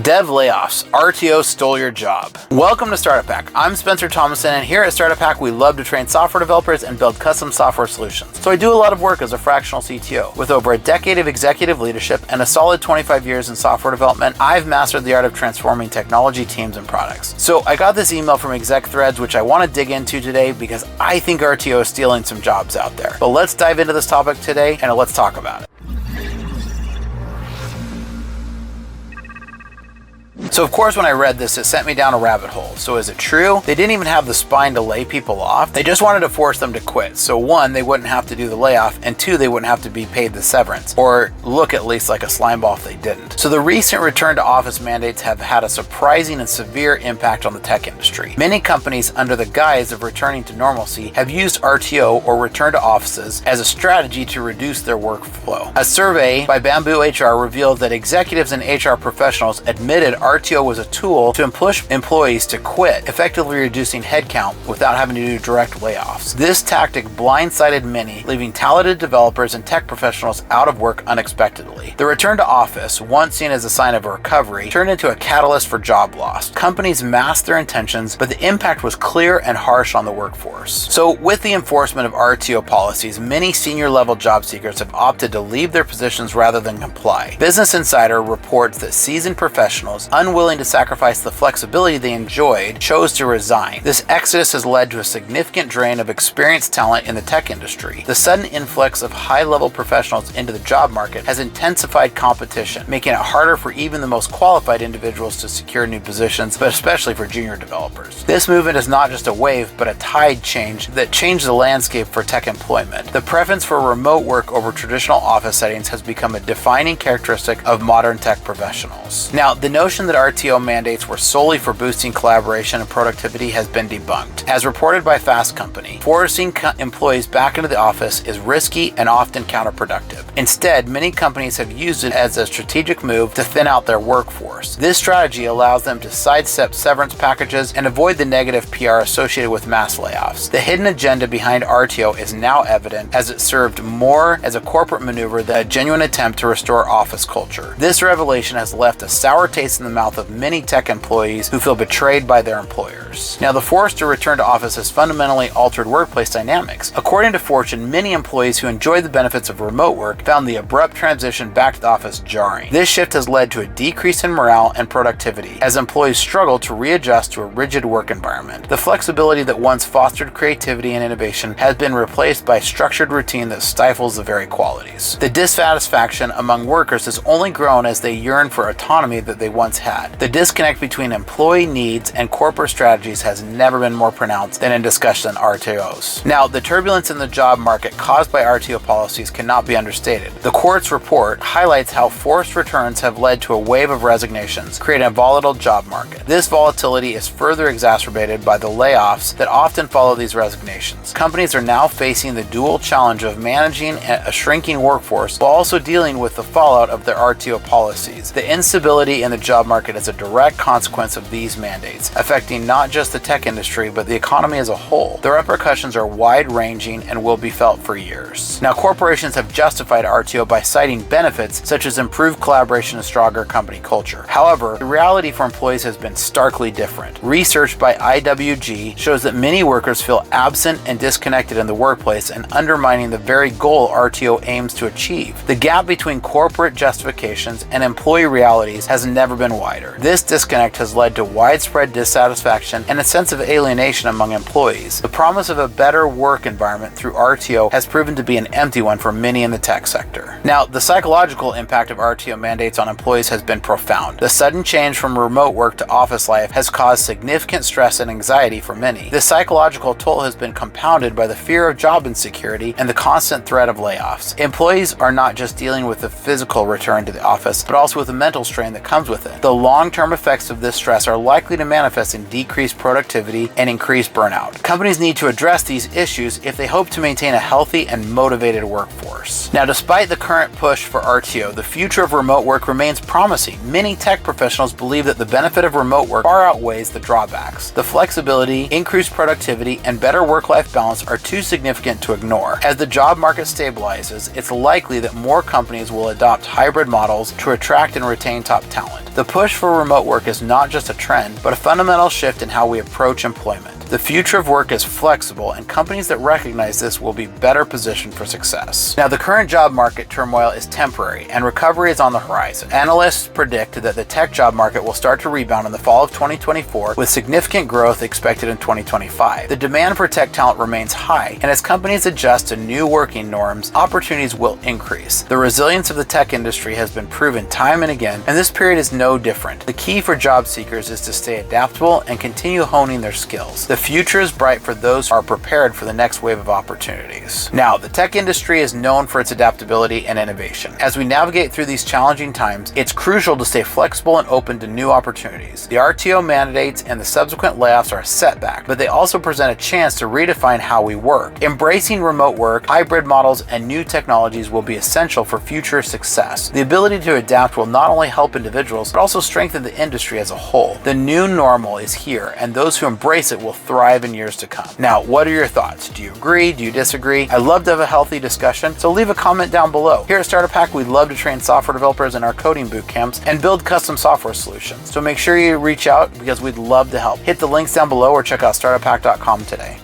Dev layoffs, RTO stole your job. Welcome to Startup Hack. I'm Spencer Thomason, and here at Startup Hack, we love to train software developers and build custom software solutions. So I do a lot of work as a fractional CTO. With over a decade of executive leadership and a solid 25 years in software development, I've mastered the art of transforming technology teams and products. So I got this email from exec threads, which I want to dig into today because I think RTO is stealing some jobs out there. But let's dive into this topic today and let's talk about it. So of course, when I read this, it sent me down a rabbit hole. So is it true? They didn't even have the spine to lay people off. They just wanted to force them to quit. So one, they wouldn't have to do the layoff, and two, they wouldn't have to be paid the severance, or look at least like a slimeball if they didn't. So the recent return to office mandates have had a surprising and severe impact on the tech industry. Many companies, under the guise of returning to normalcy, have used RTO or return to offices as a strategy to reduce their workflow. A survey by BambooHR revealed that executives and HR professionals admitted RTO was a tool to push employees to quit, effectively reducing headcount without having to do direct layoffs. This tactic blindsided many, leaving talented developers and tech professionals out of work unexpectedly. The return to office, once seen as a sign of a recovery, turned into a catalyst for job loss. Companies masked their intentions, but the impact was clear and harsh on the workforce. So with the enforcement of RTO policies, many senior level job seekers have opted to leave their positions rather than comply. Business Insider reports that seasoned professionals, unwilling to sacrifice the flexibility they enjoyed, chose to resign. This exodus has led to a significant drain of experienced talent in the tech industry. The sudden influx of high-level professionals into the job market has intensified competition, making it harder for even the most qualified individuals to secure new positions, but especially for junior developers. This movement is not just a wave, but a tide change that changed the landscape for tech employment. The preference for remote work over traditional office settings has become a defining characteristic of modern tech professionals. Now, the notion that RTO mandates were solely for boosting collaboration and productivity has been debunked. As reported by Fast Company, forcing employees back into the office is risky and often counterproductive. Instead, many companies have used it as a strategic move to thin out their workforce. This strategy allows them to sidestep severance packages and avoid the negative PR associated with mass layoffs. The hidden agenda behind RTO is now evident, as it served more as a corporate maneuver than a genuine attempt to restore office culture. This revelation has left a sour taste in the mouth of many tech employees who feel betrayed by their employers. Now, the force to return to office has fundamentally altered workplace dynamics. According to Fortune, many employees who enjoyed the benefits of remote work found the abrupt transition back to the office jarring. This shift has led to a decrease in morale and productivity, as employees struggle to readjust to a rigid work environment. The flexibility that once fostered creativity and innovation has been replaced by structured routine that stifles the very qualities. The dissatisfaction among workers has only grown as they yearn for autonomy that they once had. The disconnect between employee needs and corporate strategies has never been more pronounced than in discussion on RTOs. Now, the turbulence in the job market caused by RTO policies cannot be understated. The Quartz report highlights how forced returns have led to a wave of resignations, creating a volatile job market. This volatility is further exacerbated by the layoffs that often follow these resignations. Companies are now facing the dual challenge of managing a shrinking workforce while also dealing with the fallout of their RTO policies. The instability in the job market is a direct consequence of these mandates, affecting not just the tech industry, but the economy as a whole. The repercussions are wide-ranging and will be felt for years. Now, corporations have justified RTO by citing benefits such as improved collaboration and stronger company culture. However, the reality for employees has been starkly different. Research by IWG shows that many workers feel absent and disconnected in the workplace, and undermining the very goal RTO aims to achieve. The gap between corporate justifications and employee realities has never been wider. This disconnect has led to widespread dissatisfaction and a sense of alienation among employees. The promise of a better work environment through RTO has proven to be an empty one for many in the tech sector. Now, the psychological impact of RTO mandates on employees has been profound. The sudden change from remote work to office life has caused significant stress and anxiety for many. This psychological toll has been compounded by the fear of job insecurity and the constant threat of layoffs. Employees are not just dealing with the physical return to the office, but also with the mental strain that comes with it. The long-term effects of this stress are likely to manifest in decreased productivity and increased burnout. Companies need to address these issues if they hope to maintain a healthy and motivated workforce. Now, despite the current push for RTO, the future of remote work remains promising. Many tech professionals believe that the benefit of remote work far outweighs the drawbacks. The flexibility, increased productivity, and better work-life balance are too significant to ignore. As the job market stabilizes, it's likely that more companies will adopt hybrid models to attract and retain top talent. The push push for remote work is not just a trend, but a fundamental shift in how we approach employment. The future of work is flexible, and companies that recognize this will be better positioned for success. Now, the current job market turmoil is temporary, and recovery is on the horizon. Analysts predict that the tech job market will start to rebound in the fall of 2024, with significant growth expected in 2025. The demand for tech talent remains high, and as companies adjust to new working norms, opportunities will increase. The resilience of the tech industry has been proven time and again, and this period is no different. The key for job seekers is to stay adaptable and continue honing their skills. The future is bright for those who are prepared for the next wave of opportunities. Now, the tech industry is known for its adaptability and innovation. As we navigate through these challenging times, it's crucial to stay flexible and open to new opportunities. The RTO mandates and the subsequent layoffs are a setback, but they also present a chance to redefine how we work. Embracing remote work, hybrid models, and new technologies will be essential for future success. The ability to adapt will not only help individuals, but also strengthen the industry as a whole. The new normal is here, and those who embrace it will thrive in years to come. Now, what are your thoughts? Do you agree? Do you disagree? I love to have a healthy discussion, so leave a comment down below. Here at Startup Hack, we love to train software developers in our coding boot camps and build custom software solutions. So make sure you reach out because we'd love to help. Hit the links down below or check out startuphack.com today.